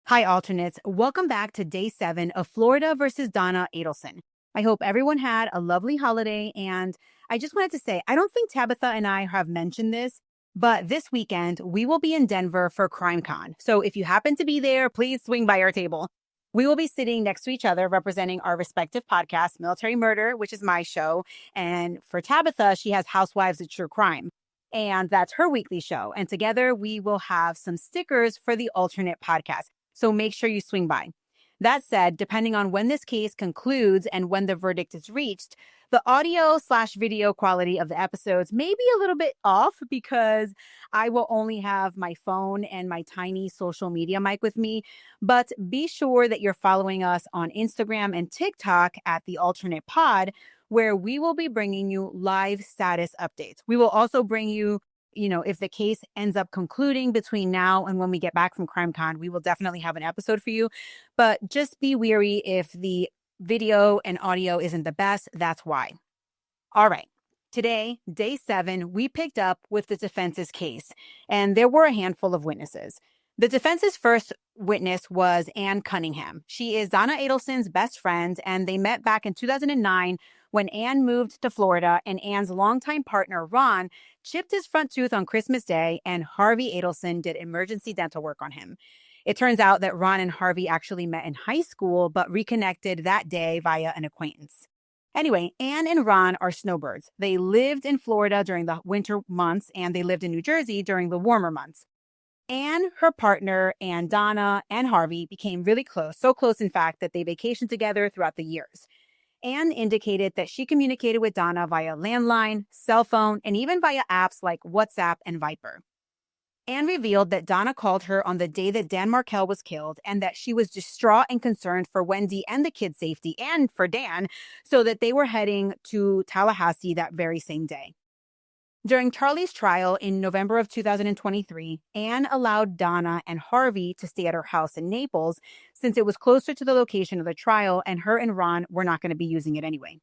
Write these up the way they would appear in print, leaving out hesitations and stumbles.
Hi, alternates. Welcome back to day 7 of Florida versus Donna Adelson. I hope everyone had a lovely holiday. And I just wanted to say, I don't think Tabitha and I have mentioned this, but this weekend we will be in Denver for CrimeCon. So if you happen to be there, please swing by our table. We will be sitting next to each other representing our respective podcasts, Military Murder, which is my show. And for Tabitha, she has Housewives of True Crime. And that's her weekly show. And together we will have some stickers for the alternate podcast. So make sure you swing by. That said, depending on when this case concludes and when the verdict is reached, the audio/video quality of the episodes may be a little bit off because I will only have my phone and my tiny social media mic with me. But be sure that you're following us on Instagram and TikTok at The Alternate Pod, where we will be bringing you live status updates. We will also bring you if the case ends up concluding between now and when we get back from CrimeCon, we will definitely have an episode for you. But just be wary if the video and audio isn't the best. That's why. All right. Today, day 7, we picked up with the defense's case, and there were a handful of witnesses. The defense's first witness was Ann Cunningham. She is Donna Adelson's best friend, and they met back in 2009 when Ann moved to Florida, and Ann's longtime partner, Ron, chipped his front tooth on Christmas Day, and Harvey Adelson did emergency dental work on him. It turns out that Ron and Harvey actually met in high school, but reconnected that day via an acquaintance. Anyway, Ann and Ron are snowbirds. They lived in Florida during the winter months, and they lived in New Jersey during the warmer months. Ann, her partner, and Donna and Harvey became really close, so close, in fact, that they vacationed together throughout the years. Ann indicated that she communicated with Donna via landline, cell phone, and even via apps like WhatsApp and Viper. Ann revealed that Donna called her on the day that Dan Markell was killed and that she was distraught and concerned for Wendy and the kids' safety and for Dan, so that they were heading to Tallahassee that very same day. During Charlie's trial in November of 2023, Ann allowed Donna and Harvey to stay at her house in Naples since it was closer to the location of the trial and her and Ron were not going to be using it anyway.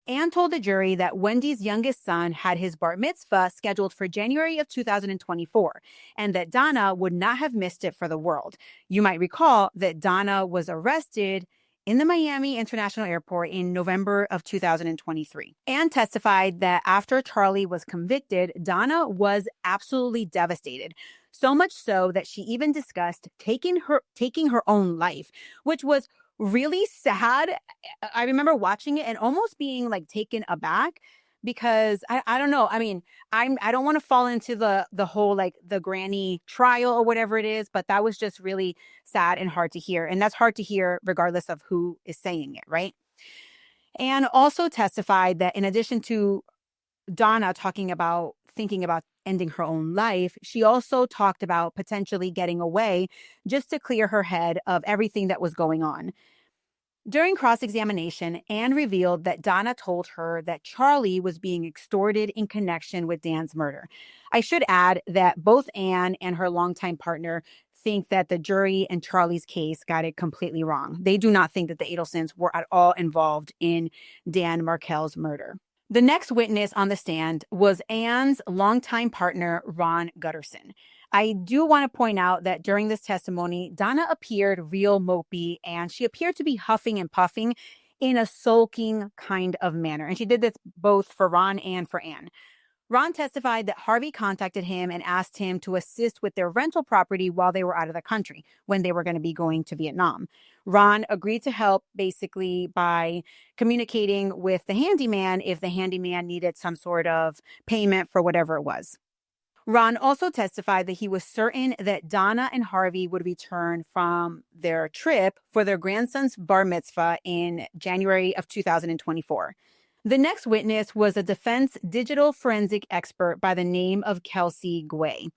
Ann told the jury that Wendy's youngest son had his bar mitzvah scheduled for January of 2024 and that Donna would not have missed it for the world. You might recall that Donna was arrested in the Miami International Airport in November of 2023. Ann testified that after Charlie was convicted, Donna was absolutely devastated, so much so that she even discussed taking her own life, which was really sad. I remember watching it and almost being like taken aback because I don't know. I mean, I don't want to fall into the whole like the granny trial or whatever it is, but that was just really sad and hard to hear. And that's hard to hear regardless of who is saying it, right? Ann also testified that in addition to Donna thinking about ending her own life, she also talked about potentially getting away just to clear her head of everything that was going on. During cross-examination, Ann revealed that Donna told her that Charlie was being extorted in connection with Dan's murder. I should add that both Ann and her longtime partner think that the jury in Charlie's case got it completely wrong. They do not think that the Adelsons were at all involved in Dan Markell's murder. The next witness on the stand was Ann's longtime partner, Ron Guterson. I do want to point out that during this testimony, Donna appeared real mopey and she appeared to be huffing and puffing in a sulking kind of manner. And she did this both for Ron and for Ann. Ron testified that Harvey contacted him and asked him to assist with their rental property while they were out of the country when they were going to be going to Vietnam. Ron agreed to help basically by communicating with the handyman if the handyman needed some sort of payment for whatever it was. Ron also testified that he was certain that Donna and Harvey would return from their trip for their grandson's bar mitzvah in January of 2024. The next witness was a defense digital forensic expert by the name of Kelsey Guay.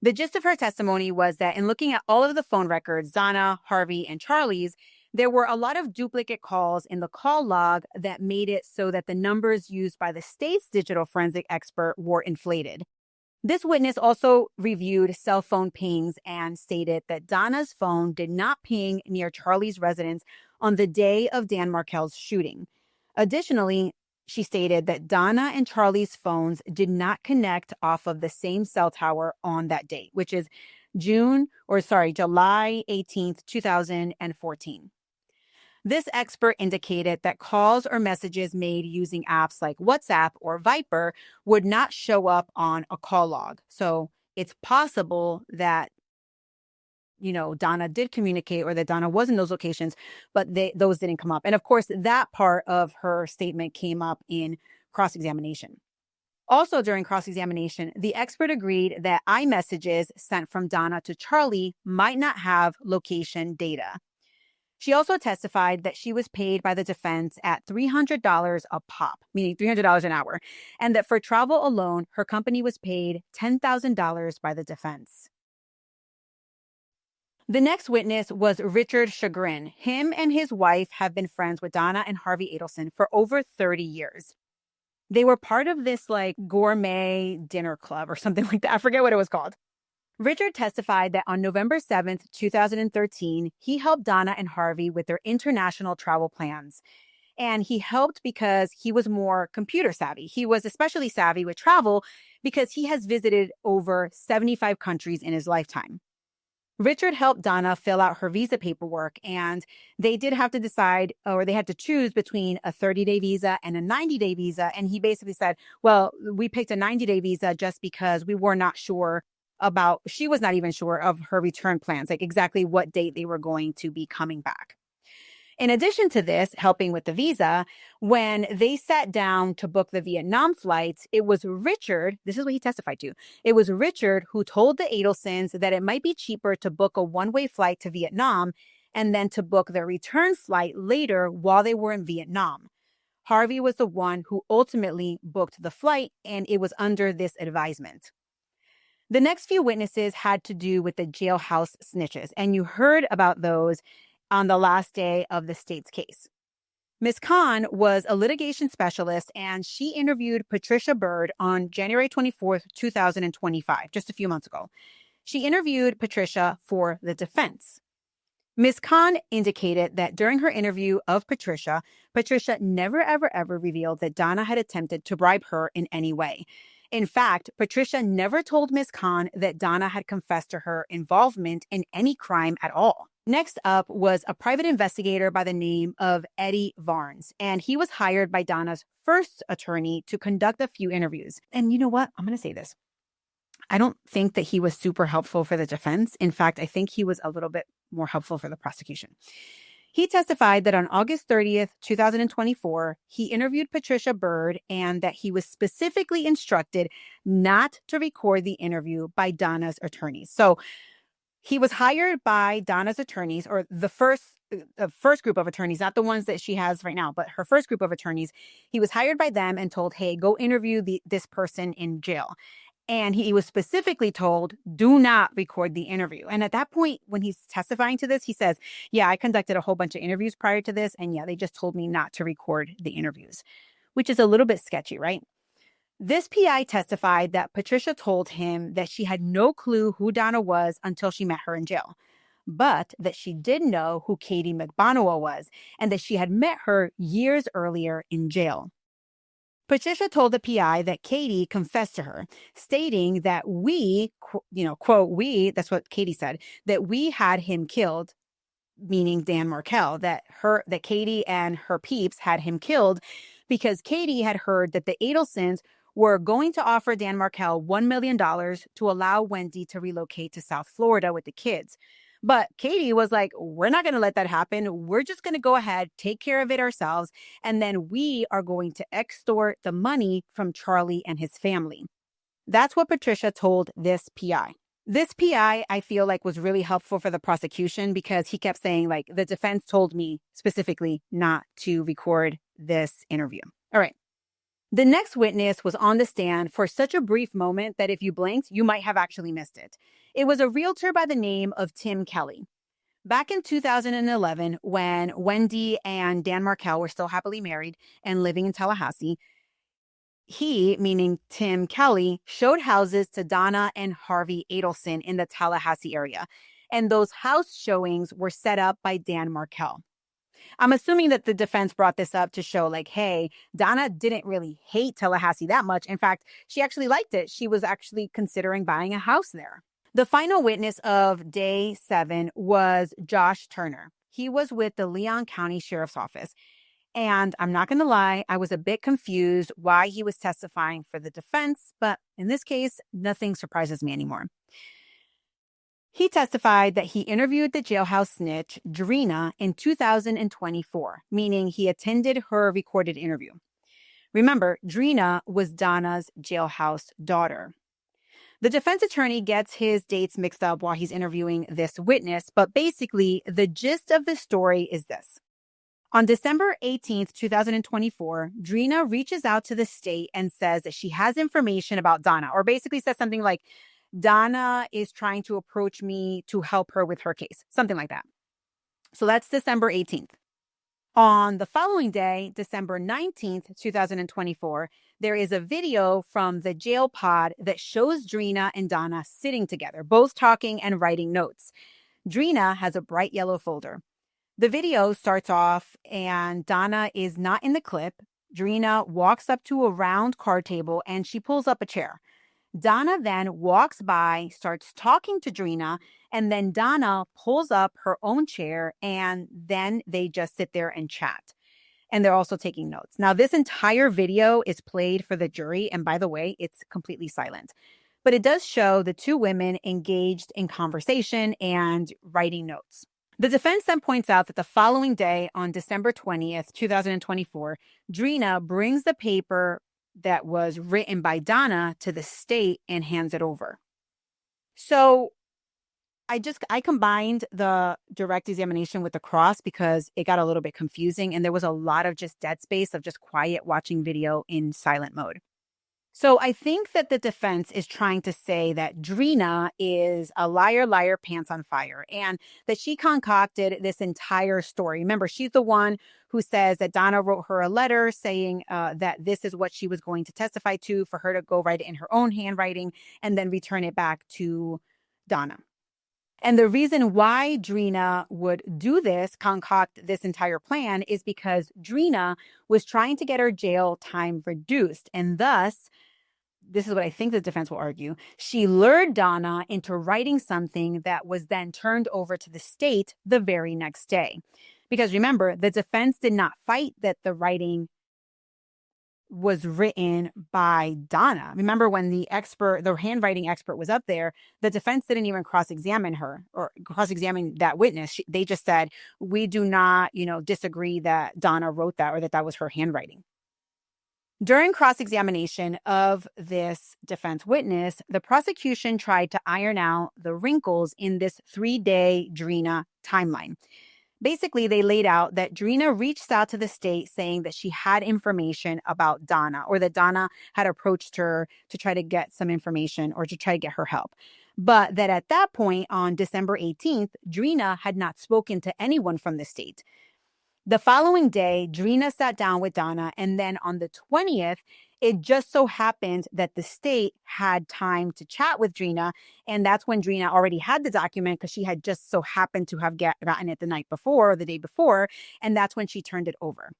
The gist of her testimony was that in looking at all of the phone records, Donna, Harvey, and Charlie's, there were a lot of duplicate calls in the call log that made it so that the numbers used by the state's digital forensic expert were inflated. This witness also reviewed cell phone pings and stated that Donna's phone did not ping near Charlie's residence on the day of Dan Markell's shooting. Additionally, she stated that Donna and Charlie's phones did not connect off of the same cell tower on that date, which is July 18th, 2014. This expert indicated that calls or messages made using apps like WhatsApp or Viper would not show up on a call log. So it's possible that, Donna did communicate or that Donna was in those locations, but those didn't come up. And of course, that part of her statement came up in cross-examination. Also during cross-examination, the expert agreed that iMessages sent from Donna to Charlie might not have location data. She also testified that she was paid by the defense at $300 a pop, meaning $300 an hour, and that for travel alone, her company was paid $10,000 by the defense. The next witness was Richard Chagrin. Him and his wife have been friends with Donna and Harvey Adelson for over 30 years. They were part of this gourmet dinner club or something like that. I forget what it was called. Richard testified that on November 7th, 2013, he helped Donna and Harvey with their international travel plans. And he helped because he was more computer savvy. He was especially savvy with travel because he has visited over 75 countries in his lifetime. Richard helped Donna fill out her visa paperwork, and they did have to decide, or they had to choose between a 30-day visa and a 90-day visa. And he basically said, well, we picked a 90-day visa just because we were not sure she was not even sure of her return plans, like exactly what date they were going to be coming back. In addition to this, helping with the visa, when they sat down to book the Vietnam flights, it was Richard, this is what he testified to, it was Richard who told the Adelsons that it might be cheaper to book a one-way flight to Vietnam and then to book their return flight later while they were in Vietnam. Harvey was the one who ultimately booked the flight, and it was under this advisement. The next few witnesses had to do with the jailhouse snitches, and you heard about those on the last day of the state's case. Ms. Khan was a litigation specialist, and she interviewed Patricia Byrd on January 24th, 2025, just a few months ago. She interviewed Patricia for the defense. Ms. Khan indicated that during her interview of Patricia never, ever, ever revealed that Donna had attempted to bribe her in any way. In fact, Patricia never told Ms. Khan that Donna had confessed to her involvement in any crime at all. Next up was a private investigator by the name of Eddie Varnes, and he was hired by Donna's first attorney to conduct a few interviews. And you know what? I'm going to say this. I don't think that he was super helpful for the defense. In fact, I think he was a little bit more helpful for the prosecution. He testified that on August 30th, 2024, he interviewed Patricia Byrd and that he was specifically instructed not to record the interview by Donna's attorneys. So he was hired by Donna's attorneys, or the first group of attorneys, not the ones that she has right now, but her first group of attorneys. He was hired by them and told, hey, go interview this person in jail. And he was specifically told, do not record the interview. And at that point, when he's testifying to this, he says, yeah, I conducted a whole bunch of interviews prior to this. And yeah, they just told me not to record the interviews, which is a little bit sketchy, right? This PI testified that Patricia told him that she had no clue who Donna was until she met her in jail, but that she did know who Katie McBonowa was and that she had met her years earlier in jail. Patricia told the PI that Katie confessed to her, stating that quote, we, that's what Katie said, that we had him killed, meaning Dan Markell, that Katie and her peeps had him killed because Katie had heard that the Adelsons were going to offer Dan Markell $1 million to allow Wendy to relocate to South Florida with the kids. But Katie was like, we're not going to let that happen. We're just going to go ahead, take care of it ourselves, and then we are going to extort the money from Charlie and his family. That's what Patricia told this PI. This PI, I feel like, was really helpful for the prosecution because he kept saying, like, the defense told me specifically not to record this interview. All right. The next witness was on the stand for such a brief moment that if you blinked, you might have actually missed it. It was a realtor by the name of Tim Kelly. Back in 2011, when Wendy and Dan Markell were still happily married and living in Tallahassee, he, meaning Tim Kelly, showed houses to Donna and Harvey Adelson in the Tallahassee area. And those house showings were set up by Dan Markell. I'm assuming that the defense brought this up to show, like, hey, Donna didn't really hate Tallahassee that much. In fact, she actually liked it. She was actually considering buying a house there. The final witness of day 7 was Josh Turner. He was with the Leon County Sheriff's Office. And I'm not going to lie, I was a bit confused why he was testifying for the defense, but in this case, nothing surprises me anymore. He testified that he interviewed the jailhouse snitch, Dina, in 2024, meaning he attended her recorded interview. Remember, Dina was Donna's jailhouse daughter. The defense attorney gets his dates mixed up while he's interviewing this witness, but basically, the gist of the story is this. On December 18th, 2024, Dina reaches out to the state and says that she has information about Donna, or basically says something like, Donna is trying to approach me to help her with her case, something like that. So that's December 18th. On the following day, December 19th, 2024, there is a video from the jail pod that shows Dina and Donna sitting together, both talking and writing notes. Dina has a bright yellow folder. The video starts off and Donna is not in the clip. Dina walks up to a round card table and she pulls up a chair. Donna then walks by, starts talking to Dina, and then Donna pulls up her own chair and then they just sit there and chat. And they're also taking notes. Now, this entire video is played for the jury. And by the way, it's completely silent. But it does show the two women engaged in conversation and writing notes. The defense then points out that the following day, on December 20th, 2024, Dina brings the paper that was written by Donna to the state and hands it over. So I combined the direct examination with the cross because it got a little bit confusing and there was a lot of just dead space of just quiet watching video in silent mode. So I think that the defense is trying to say that Dina is a liar, liar, pants on fire, and that she concocted this entire story. Remember, she's the one who says that Donna wrote her a letter saying that this is what she was going to testify to, for her to go write it in her own handwriting and then return it back to Donna. And the reason why Dina would do this, concoct this entire plan, is because Dina was trying to get her jail time reduced. And thus, this is what I think the defense will argue, she lured Donna into writing something that was then turned over to the state the very next day. Because remember, the defense did not fight that the writing was written by Donna. Remember when the handwriting expert was up there, the defense didn't even cross-examine her or cross-examine that witness. They just said, we do not, disagree that Donna wrote that or that was her handwriting. During cross-examination of this defense witness, the prosecution tried to iron out the wrinkles in this 3-day Dina timeline. Basically, they laid out that Dina reached out to the state saying that she had information about Donna, or that Donna had approached her to try to get some information or to try to get her help. But that at that point on December 18th, Dina had not spoken to anyone from the state. The following day, Dina sat down with Donna, and then on the 20th, it just so happened that the state had time to chat with Dina, and that's when Dina already had the document because she had just so happened to have gotten it the night before or the day before, and that's when she turned it over.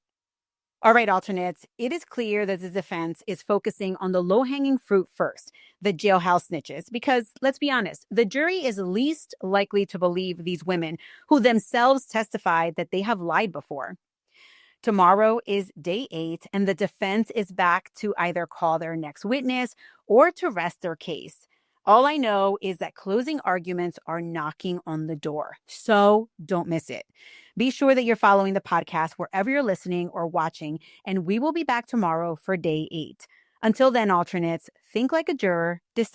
All right, alternates, it is clear that the defense is focusing on the low-hanging fruit first, the jailhouse snitches, because let's be honest, the jury is least likely to believe these women who themselves testified that they have lied before. Tomorrow is day 8, and the defense is back to either call their next witness or to rest their case. All I know is that closing arguments are knocking on the door, so don't miss it. Be sure that you're following the podcast wherever you're listening or watching, and we will be back tomorrow for day 8. Until then, alternates, think like a juror, decide